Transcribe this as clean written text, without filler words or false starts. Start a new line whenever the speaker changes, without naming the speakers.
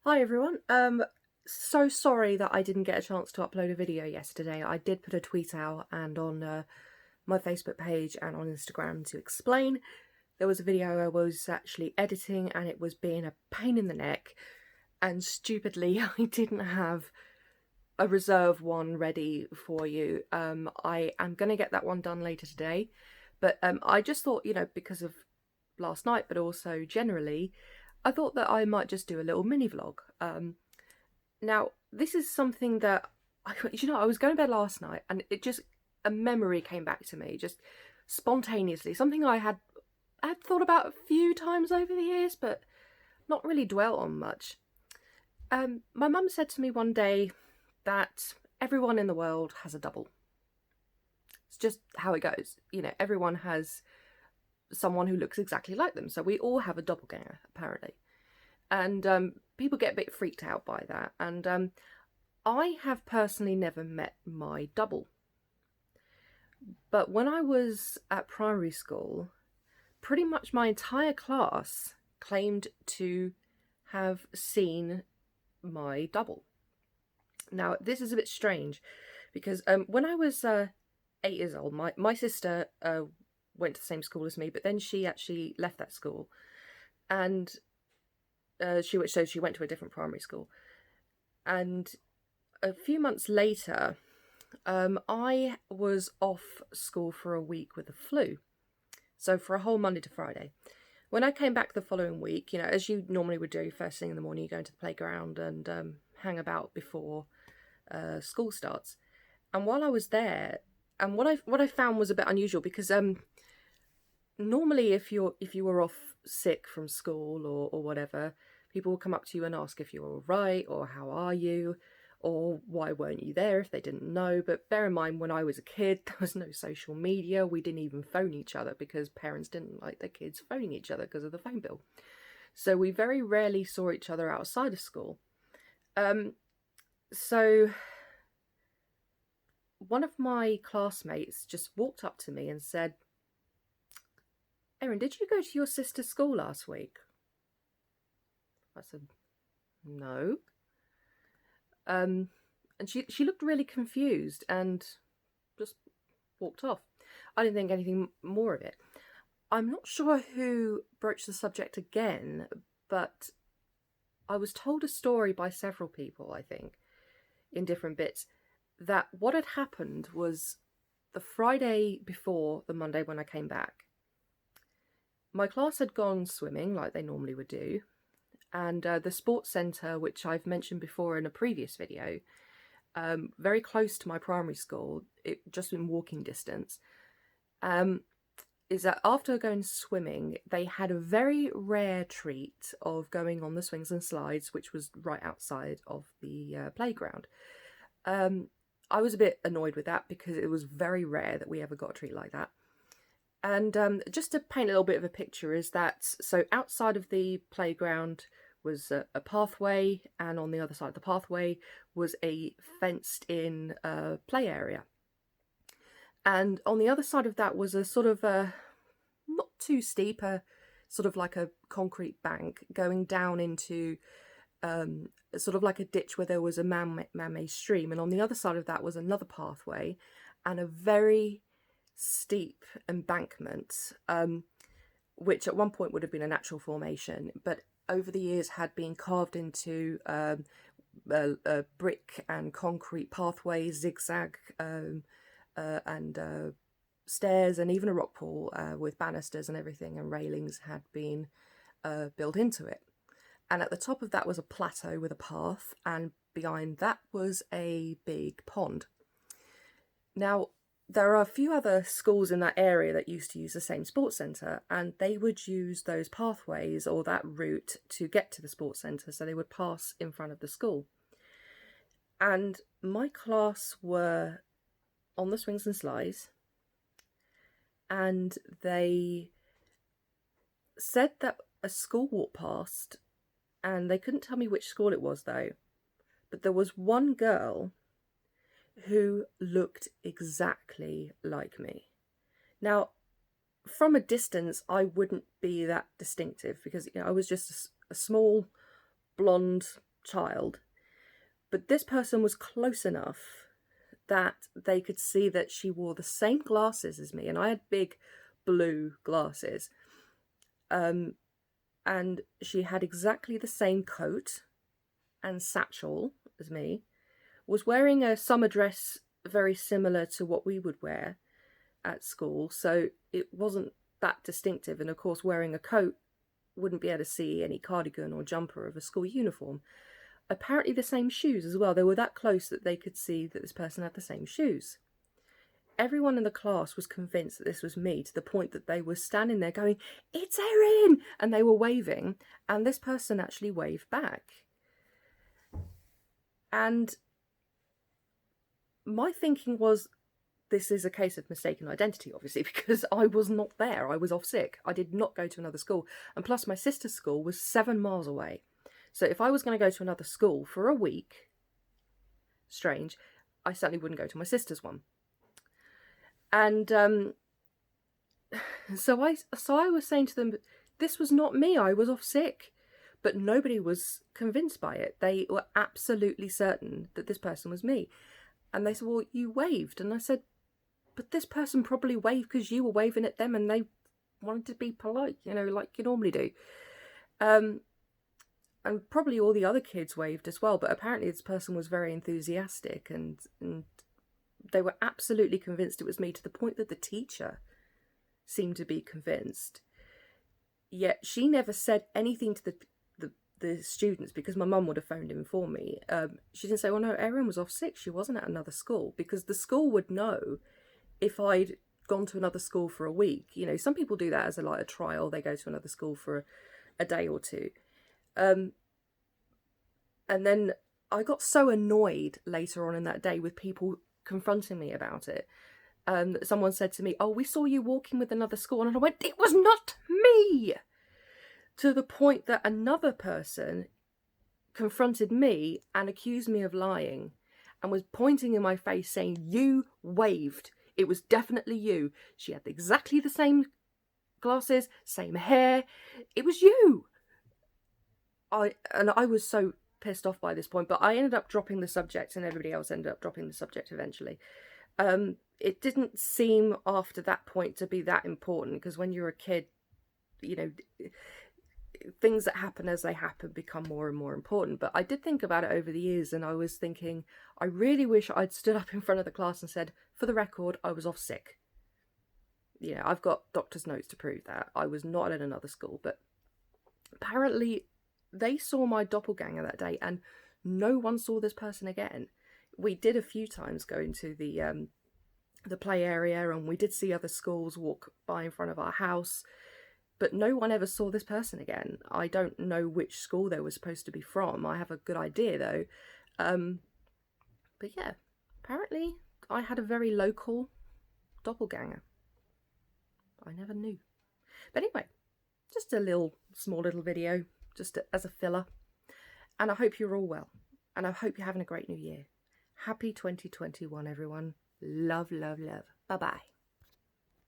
Hi everyone. So sorry that I didn't get a chance to upload a video yesterday. I did put a tweet out and on my Facebook page and on Instagram to explain. There was a video I was actually editing and it was being a pain in the neck, and stupidly I didn't have a reserve one ready for you. I am going to get that one done later today, but I just thought, because of last night, but also generally, I thought that I might just do a little mini vlog. Now, this is something that I was going to bed last night and a memory came back to me just spontaneously. Something I had thought about a few times over the years, but not really dwelt on much. My mum said to me one day that everyone in the world has a double. It's just how it goes. Everyone has someone who looks exactly like them. So we all have a doppelganger, apparently. And people get a bit freaked out by that. And I have personally never met my double. But when I was at primary school, pretty much my entire class claimed to have seen my double. Now, this is a bit strange because when I was 8 years old, my sister went to the same school as me, but then she actually left that school. And she went to a different primary school. And a few months later, I was off school for a week with the flu. So for a whole Monday to Friday. When I came back the following week, as you normally would do, first thing in the morning, you go into the playground and hang about before school starts. And while I was there, and what I found was a bit unusual because normally if you were off sick from school or whatever, people will come up to you and ask if you're all right or how are you or why weren't you there if they didn't know. But bear in mind, when I was a kid, there was no social media. We didn't even phone each other because parents didn't like their kids phoning each other because of the phone bill. So we very rarely saw each other outside of school. So one of my classmates just walked up to me and said, "Erin, did you go to your sister's school last week?" I said, "No." And she looked really confused and just walked off. I didn't think anything more of it. I'm not sure who broached the subject again, but I was told a story by several people, I think, in different bits, that what had happened was the Friday before the Monday when I came back, my class had gone swimming like they normally would do, and the sports centre, which I've mentioned before in a previous video, very close to my primary school, just in walking distance, is that after going swimming, they had a very rare treat of going on the swings and slides, which was right outside of the playground. I was a bit annoyed with that because it was very rare that we ever got a treat like that. And just to paint a little bit of a picture is that, so outside of the playground was a pathway, and on the other side of the pathway was a fenced in play area. And on the other side of that was a sort of not too steep, sort of like a concrete bank going down into sort of like a ditch where there was a man-made stream. And on the other side of that was another pathway and a very steep embankment, which at one point would have been a natural formation, but over the years had been carved into brick and concrete pathways, zigzag, and stairs, and even a rock pool with banisters and everything, and railings had been built into it. And at the top of that was a plateau with a path, and behind that was a big pond. Now, there are a few other schools in that area that used to use the same sports centre, and they would use those pathways or that route to get to the sports centre, so they would pass in front of the school. And my class were on the swings and slides, and they said that a school walked past, and they couldn't tell me which school it was though, but there was one girl who looked exactly like me. Now, from a distance, I wouldn't be that distinctive because I was just a small, blonde, child, but this person was close enough that they could see that she wore the same glasses as me, and I had big blue glasses. And she had exactly the same coat and satchel as me, was wearing a summer dress very similar to what we would wear at school, so it wasn't that distinctive, and of course wearing a coat wouldn't be able to see any cardigan or jumper of a school uniform. Apparently the same shoes as well. They were that close that they could see that this person had the same shoes. Everyone in the class was convinced that this was me, to the point that they were standing there going, "It's Erin!" and they were waving, and this person actually waved back. And my thinking was, this is a case of mistaken identity, obviously, because I was not there. I was off sick. I did not go to another school. And plus, my sister's school was 7 miles away. So if I was going to go to another school for a week, strange, I certainly wouldn't go to my sister's one. And so I was saying to them, this was not me. I was off sick. But nobody was convinced by it. They were absolutely certain that this person was me. And they said, "Well, you waved." And I said, "But this person probably waved because you were waving at them and they wanted to be polite, like you normally do." And probably all the other kids waved as well, but apparently this person was very enthusiastic and they were absolutely convinced it was me, to the point that the teacher seemed to be convinced. Yet she never said anything to the students, because my mum would have phoned him for me. She didn't say, "Well, no, Erin was off sick. She wasn't at another school," because the school would know if I'd gone to another school for a week. Some people do that as a trial. They go to another school for a day or two. And then I got so annoyed later on in that day with people confronting me about it. Someone said to me, "Oh, we saw you walking with another school." And I went, "It was not me!" To the point that another person confronted me and accused me of lying and was pointing in my face saying, "You waved. It was definitely you. She had exactly the same glasses, same hair. It was you." I was so pissed off by this point, but I ended up dropping the subject, and everybody else ended up dropping the subject eventually. It didn't seem after that point to be that important, because when you're a kid, things that happen as they happen become more and more important. But I did think about it over the years, and I was thinking, I really wish I'd stood up in front of the class and said, "For the record, I was off sick." I've got doctor's notes to prove that. I was not at another school. But apparently they saw my doppelganger that day, and no one saw this person again. We did a few times go into the play area, and we did see other schools walk by in front of our house, but no one ever saw this person again. I don't know which school they were supposed to be from. I have a good idea though. But yeah, apparently I had a very local doppelganger. I never knew. But anyway, just a small little video, just as a filler. And I hope you're all well. And I hope you're having a great new year. Happy 2021, everyone. Love, love, love. Bye-bye.